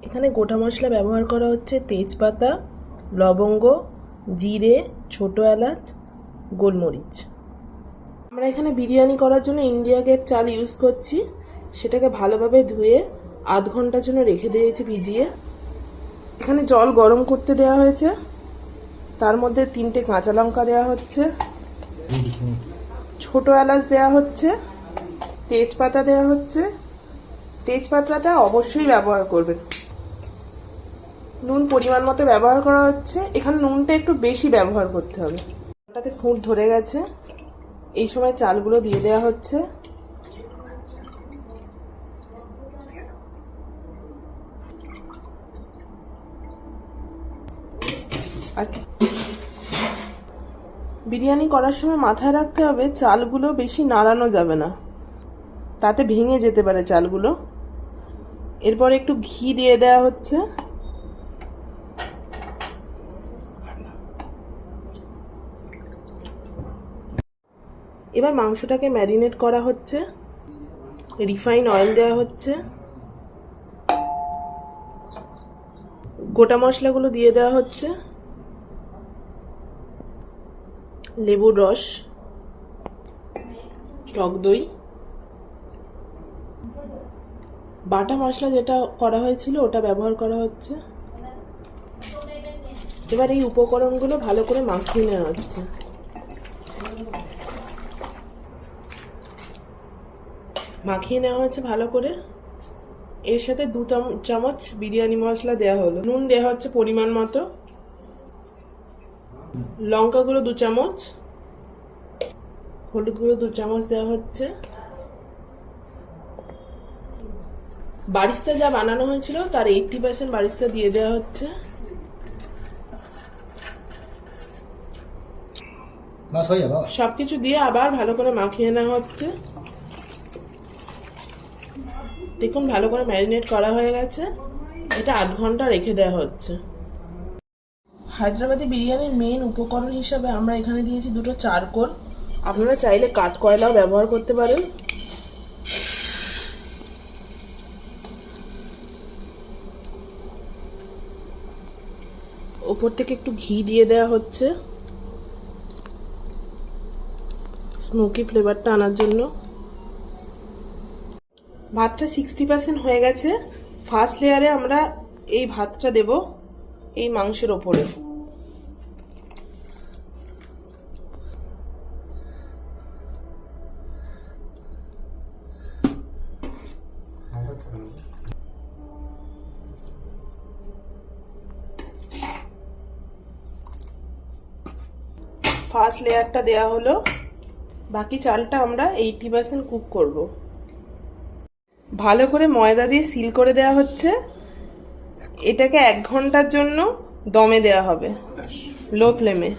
এখানে গোটা মশলা ব্যবহার করা হচ্ছে তেজপাতা, লবঙ্গ, জিরে, ছোট এলাচ, গোলমরিচ। আমরা এখানে বিরিয়ানি করার জন্য ইন্ডিয়া গেট চাল ইউজ করছি। সেটাকে ভালোভাবে ধুয়ে আধ ঘন্টার জন্য রেখে দিয়েছি ভিজিয়ে। এখানে জল গরম করতে দেওয়া হয়েছে, তার মধ্যে 3টে কাঁচা লঙ্কা দেওয়া হচ্ছে, ছোট এলাচ দেওয়া হচ্ছে, তেজপাতা দেওয়া হচ্ছে। তেজপাতাটা অবশ্যই ব্যবহার করবেন। নুন পরিমাণ মতো ব্যবহার করা হচ্ছে। এখানে নুনটা একটু বেশি ব্যবহার করতে হবে। ওটাতে ফুট ধরে গেছে, এই সময় চালগুলো দিয়ে দেওয়া হচ্ছে। আর বিরিয়ানি করার সময় মাথায় রাখতে হবে চালগুলো বেশি নাড়ানো যাবে না, তাতে ভেঙে যেতে পারে চালগুলো। এরপর একটু ঘি দিয়ে দেওয়া হচ্ছে। এবার মাংসটাকে ম্যারিনেট করা হচ্ছে। রিফাইন অয়েল দেওয়া হচ্ছে, গোটা মশলাগুলো দিয়ে দেওয়া হচ্ছে, লেবুর রস, টক দই, বাটা মশলা যেটা করা হয়েছিল ওটা ব্যবহার করা হচ্ছে। এবার এই উপকরণগুলো ভালো করে মাখিয়ে নেওয়া হচ্ছে। মাখিয়ে নেওয়া হচ্ছে ভালো করে। এর সাথে 2 চামচ বিরিয়ানি মশলা দেওয়া হলো। নুন দেওয়া হচ্ছে পরিমাণ মতো, লঙ্কা গুঁড়ো 2 চামচ, হলুদ গুঁড়ো 2 চামচ দেওয়া হচ্ছে। বারিস্তা যা বানানো হয়েছিল তার 80% বারিস্তা দিয়ে দেওয়া হচ্ছে। সবকিছু দিয়ে আবার ভালো করে মাখিয়ে নেওয়া হচ্ছে। দেখুন ভালো করে ম্যারিনেট করা হয়ে গেছে। এটা 8 ঘন্টা রেখে দেওয়া হচ্ছে। হায়দ্রাবাদি বিরিয়ানির মেইন উপকরণ হিসাবে আমরা এখানে দিয়েছি 2টো চারকোল। আপনারা চাইলে কাঠ কয়লাও ব্যবহার করতে পারেন। উপর থেকে একটু ঘি দিয়ে দেওয়া হচ্ছে স্মোকি ফ্লেভারটা আনার জন্য। ভাতটা 60% হয়ে গেছে। ফার্স্ট লেয়ারে আমরা এই ভাতটা দেব এই মাংসের ওপরে। ফার্স্ট লেয়ারটা দেয়া হলো। বাকি চালটা আমরা 80% কুক করব। ভালো করে ময়দা দিয়ে সিল করে দেওয়া হচ্ছে। এটাকে 1 ঘন্টার জন্য দমে দেওয়া হবে লো ফ্লেমে।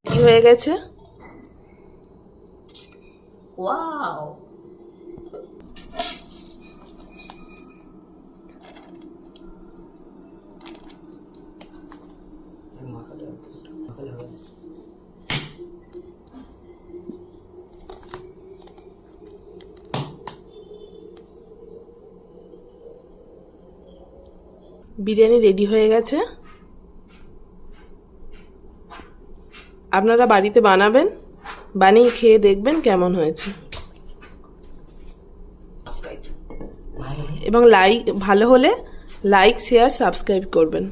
কি হয়ে গেছে? ওয়াও! বিরিয়ানি রেডি হয়ে গেছে। আপনারা বাড়িতে বানাবেন, বানিয়ে খেয়ে দেখবেন কেমন হয়েছে। এবং ভালো হলে লাইক, শেয়ার, সাবস্ক্রাইব করবেন।